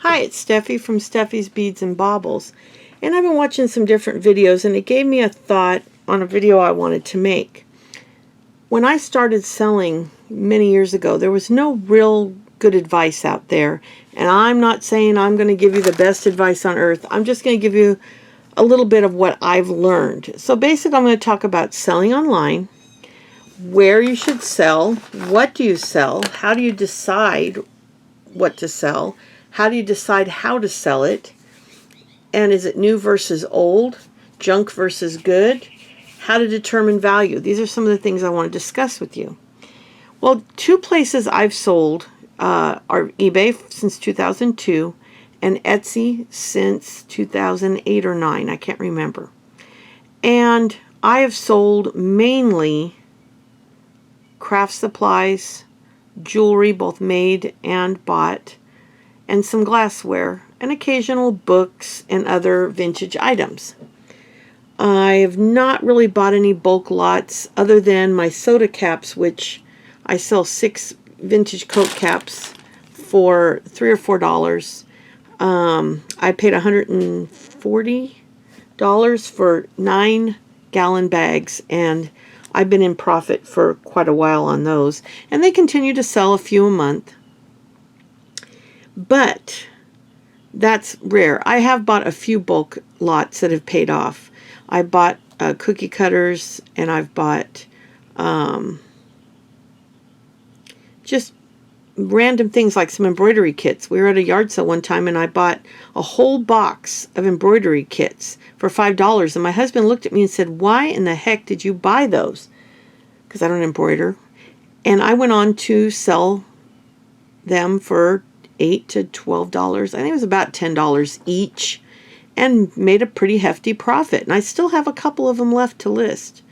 Hi, it's Steffi from Steffi's Beads and Baubles, and I've been watching some different videos, and it gave me a thought on a video I wanted to make. When I started selling many years ago, there was no real good advice out there, and I'm not saying I'm going to give you the best advice on earth. I'm just going to give you a little bit of what I've learned. So basically, I'm going to talk about selling online, where you should sell, what do you sell, how do you decide what to sell, how do you decide how to sell it, and is it new versus old, junk versus good, how to determine value. These are some of the things I want to discuss with you. Well, two places I've sold are eBay since 2002 and Etsy since 2008 or 9. I can't remember. And I have sold mainly craft supplies, jewelry, both made and bought, and some glassware, and occasional books and other vintage items. I have not really bought any bulk lots other than my soda caps, which I sell 6 vintage Coke caps for $3 or $4. I paid $140 for 9-gallon bags, and I've been in profit for quite a while on those, and they continue to sell a few a month. But that's rare. I have bought a few bulk lots that have paid off. I bought cookie cutters, and I've bought just random things like some embroidery kits. We were at a yard sale one time, and I bought a whole box of embroidery kits for $5. And my husband looked at me and said, "Why in the heck did you buy those?" Because I don't embroider. And I went on to sell them for $8 to $12. I think it was about $10 each, and made a pretty hefty profit. And I still have a couple of them left to list.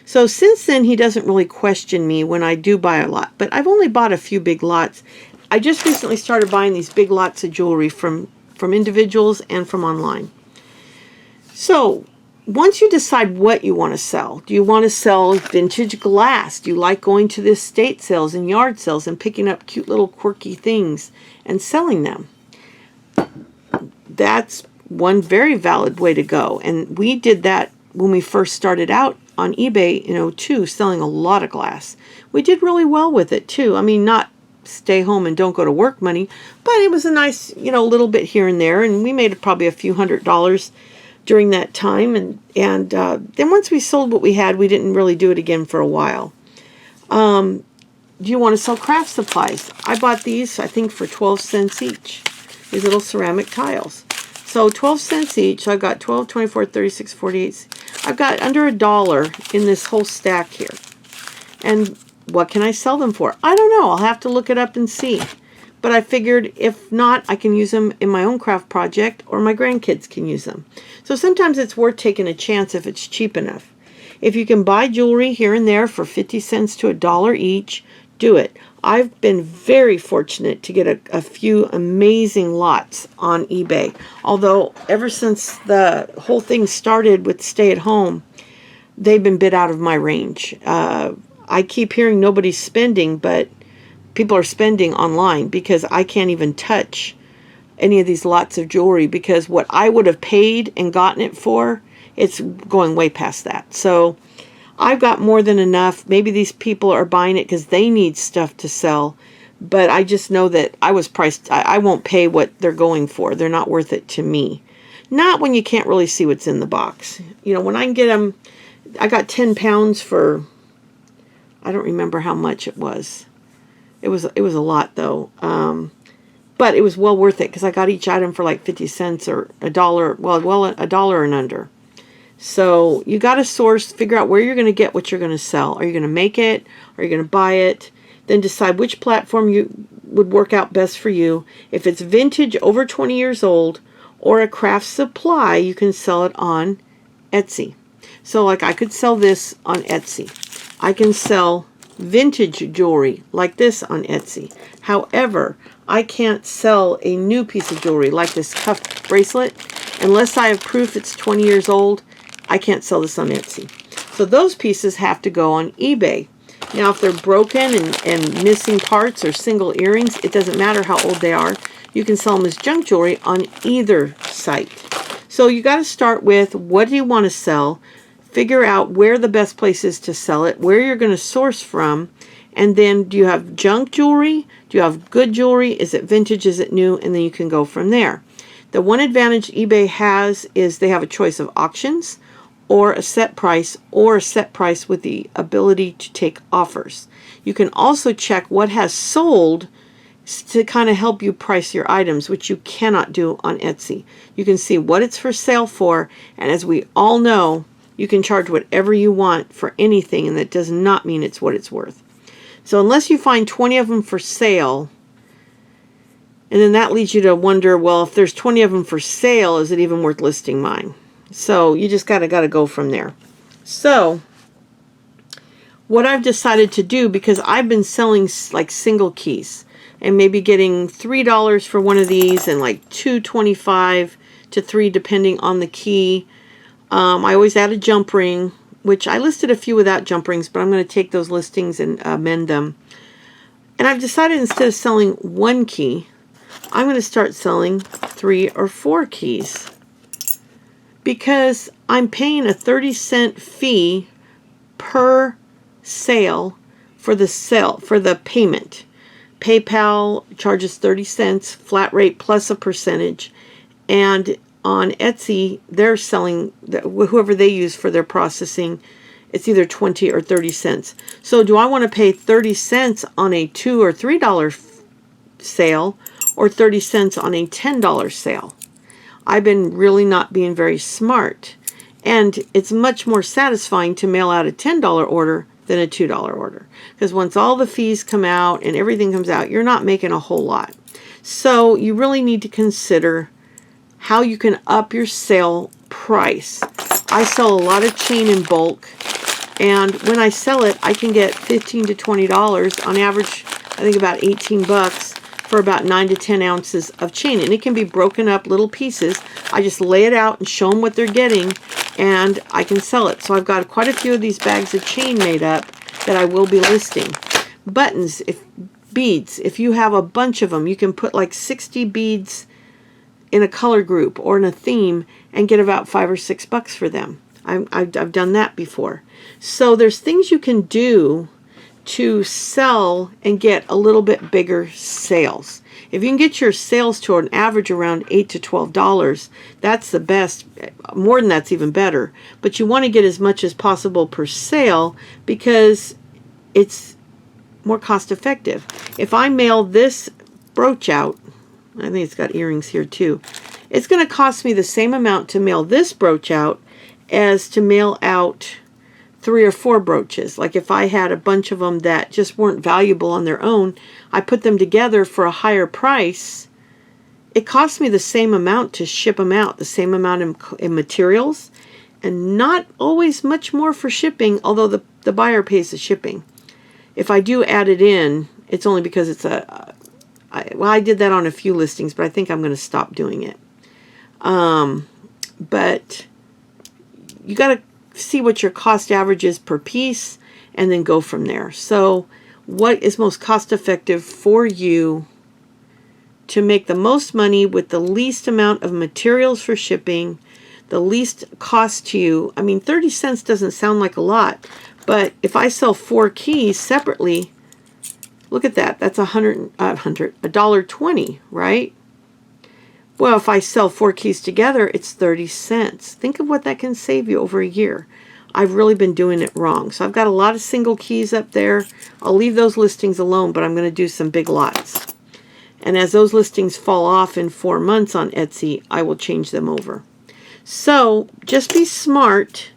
So since then, he doesn't really question me when I do buy a lot. But I've only bought a few big lots. I just recently started buying these big lots of jewelry from individuals and from online. So once you decide what you want to sell, do you want to sell vintage glass? Do you like going to the estate sales and yard sales and picking up cute little quirky things and selling them? That's one very valid way to go. And we did that when we first started out on eBay in 2002, selling a lot of glass. We did really well with it too. I mean, not stay home and don't go to work money, but it was a nice, little bit here and there. And we made probably a few $100s during that time, and then once we sold what we had, we didn't really do it again for a while. Do you want to sell craft supplies? I bought these, I think, for 12 cents each. These little ceramic tiles. So 12 cents each. So I've got 12, 24, 36, 48. I've got under $1 in this whole stack here. And what can I sell them for? I don't know. I'll have to look it up and see. But I figured if not, I can use them in my own craft project, or my grandkids can use them. So sometimes it's worth taking a chance if it's cheap enough. If you can buy jewelry here and there for 50 cents to $1 each, do it. I've been very fortunate to get a few amazing lots on eBay. Although ever since the whole thing started with stay at home, they've been bid out of my range. I keep hearing nobody's spending, but people are spending online because I can't even touch any of these lots of jewelry, because what I would have paid and gotten it for, it's going way past that. So I've got more than enough. Maybe these people are buying it because they need stuff to sell, but I just know that I was priced. I won't pay what they're going for. They're not worth it to me. Not when you can't really see what's in the box. When I can get them, I got 10 pounds for, I don't remember how much it was. It was a lot though, but it was well worth it because I got each item for like 50 cents or $1. Well, $1 and under. So you got to figure out where you're going to get what you're going to sell. Are you going to make it? Are you going to buy it? Then decide which platform you would work out best for you. If it's vintage over 20 years old or a craft supply, you can sell it on Etsy. So like I could sell this on Etsy. I can sell vintage jewelry like this on Etsy. However, I can't sell a new piece of jewelry like this cuff bracelet unless I have proof it's 20 years old. I can't sell this on Etsy. So those pieces have to go on eBay. Now, if they're broken and missing parts or single earrings, it doesn't matter how old they are. You can sell them as junk jewelry on either site. So you got to start with, what do you want to sell? Figure out where the best place is to sell it, where you're going to source from, and then do you have junk jewelry? Do you have good jewelry? Is it vintage? Is it new? And then you can go from there. The one advantage eBay has is they have a choice of auctions or a set price with the ability to take offers. You can also check what has sold to kind of help you price your items, which you cannot do on Etsy. You can see what it's for sale for, and as we all know, you can charge whatever you want for anything, and that does not mean it's what it's worth. So unless you find 20 of them for sale, and then that leads you to wonder, well, if there's 20 of them for sale, is it even worth listing mine? So you just gotta go from there. So what I've decided to do, because I've been selling like single keys and maybe getting $3 for one of these and like $2.25 to $3 depending on the key. I always add a jump ring, which I listed a few without jump rings, but I'm going to take those listings and amend them. And I've decided, instead of selling one key, I'm going to start selling 3 or 4 keys, because I'm paying a 30-cent fee per sale for the payment. PayPal charges 30 cents flat rate plus a percentage, and on Etsy they're selling, whoever they use for their processing, it's either 20 or 30 cents. So do I want to pay 30 cents on a $2 or $3 sale, or 30 cents on a $10 sale? I've been really not being very smart, and it's much more satisfying to mail out a $10 order than a $2 order, because once all the fees come out and everything comes out, you're not making a whole lot. So you really need to consider how you can up your sale price. I sell a lot of chain in bulk, and when I sell it, I can get $15 to $20 on average. I think about 18 bucks for about 9 to 10 ounces of chain, and it can be broken up little pieces. I just lay it out and show them what they're getting, and I can sell it. So I've got quite a few of these bags of chain made up that I will be listing. Buttons, beads, if you have a bunch of them, you can put like 60 beads in a color group or in a theme and get about $5 or $6 for them. I've done that before. So there's things you can do to sell and get a little bit bigger sales. If you can get your sales to an average around $8 to $12, that's the best. More than that's even better. But you want to get as much as possible per sale, because it's more cost effective. If I mail this brooch out, I think it's got earrings here too, it's going to cost me the same amount to mail this brooch out as to mail out 3 or 4 brooches. Like if I had a bunch of them that just weren't valuable on their own, I put them together for a higher price. It costs me the same amount to ship them out, the same amount in materials, and not always much more for shipping, although the buyer pays the shipping. If I do add it in, it's only because it's I did that on a few listings, but I think I'm going to stop doing it. But you got to see what your cost average is per piece and then go from there. So what is most cost effective for you to make the most money with the least amount of materials for shipping, the least cost to you? I mean, 30 cents doesn't sound like a lot, but if I sell 4 keys separately, look at that. That's $1.20, right? Well, if I sell 4 keys together, it's 30 cents. Think of what that can save you over a year. I've really been doing it wrong. So I've got a lot of single keys up there. I'll leave those listings alone, but I'm going to do some big lots. And as those listings fall off in 4 months on Etsy, I will change them over. So just be smart,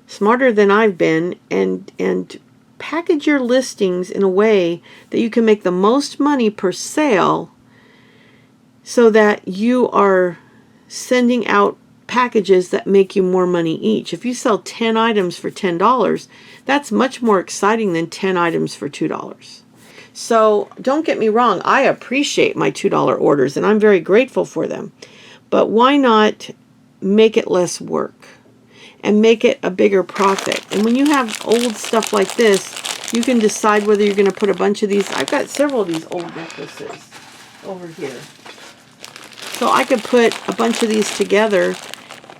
smarter than I've been, and package your listings in a way that you can make the most money per sale, so that you are sending out packages that make you more money each. If you sell 10 items for $10, that's much more exciting than 10 items for $2. So don't get me wrong, I appreciate my $2 orders and I'm very grateful for them. But why not make it less work and make it a bigger profit? And when you have old stuff like this, you can decide whether you're going to put a bunch of these. I've got several of these old necklaces over here. So I could put a bunch of these together,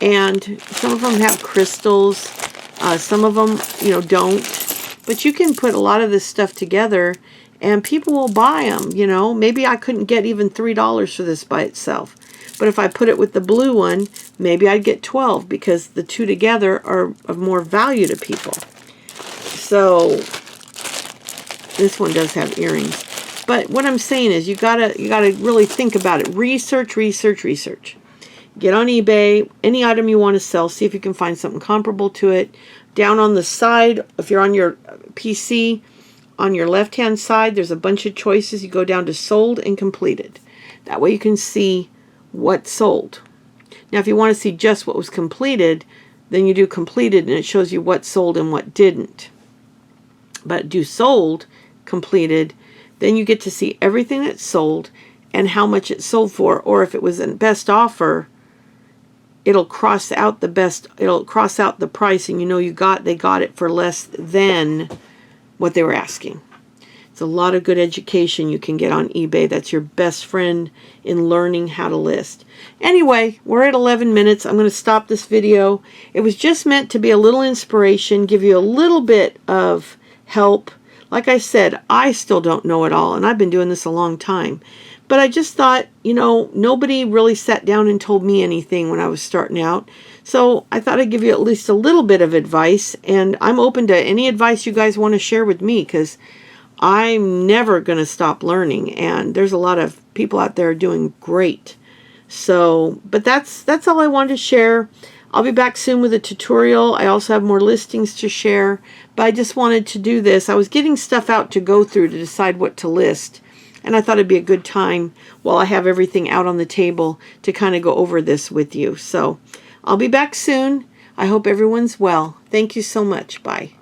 and some of them have crystals, some of them, you know, don't. But you can put a lot of this stuff together, and people will buy them, you know. Maybe I couldn't get even $3 for this by itself. But if I put it with the blue one, maybe I'd get 12 because the two together are of more value to people. So this one does have earrings. But what I'm saying is you gotta really think about it. Research, research, research. Get on eBay, any item you want to sell, see if you can find something comparable to it. Down on the side, if you're on your PC, on your left-hand side, there's a bunch of choices. You go down to sold and completed. That way you can see what sold. Now, if you want to see just what was completed, then you do completed, and it shows you what sold and what didn't. But do sold, completed, then you get to see everything that sold and how much it sold for. Or if it was a best offer, it'll cross out the best, it'll cross out the price, and you know they got it for less than what they were asking. It's a lot of good education you can get on eBay. That's your best friend in learning how to list. Anyway, we're at 11 minutes. I'm going to stop this video. It was just meant to be a little inspiration, give you a little bit of help. Like I said, I still don't know it all, and I've been doing this a long time. But I just thought, you know, nobody really sat down and told me anything when I was starting out. So I thought I'd give you at least a little bit of advice, and I'm open to any advice you guys want to share with me, because I'm never going to stop learning, and there's a lot of people out there doing great. So, but that's all I wanted to share. I'll be back soon with a tutorial. I also have more listings to share, but I just wanted to do this. I was getting stuff out to go through to decide what to list, and I thought it'd be a good time while I have everything out on the table to kind of go over this with you. So I'll be back soon. I hope everyone's well. Thank you so much. Bye.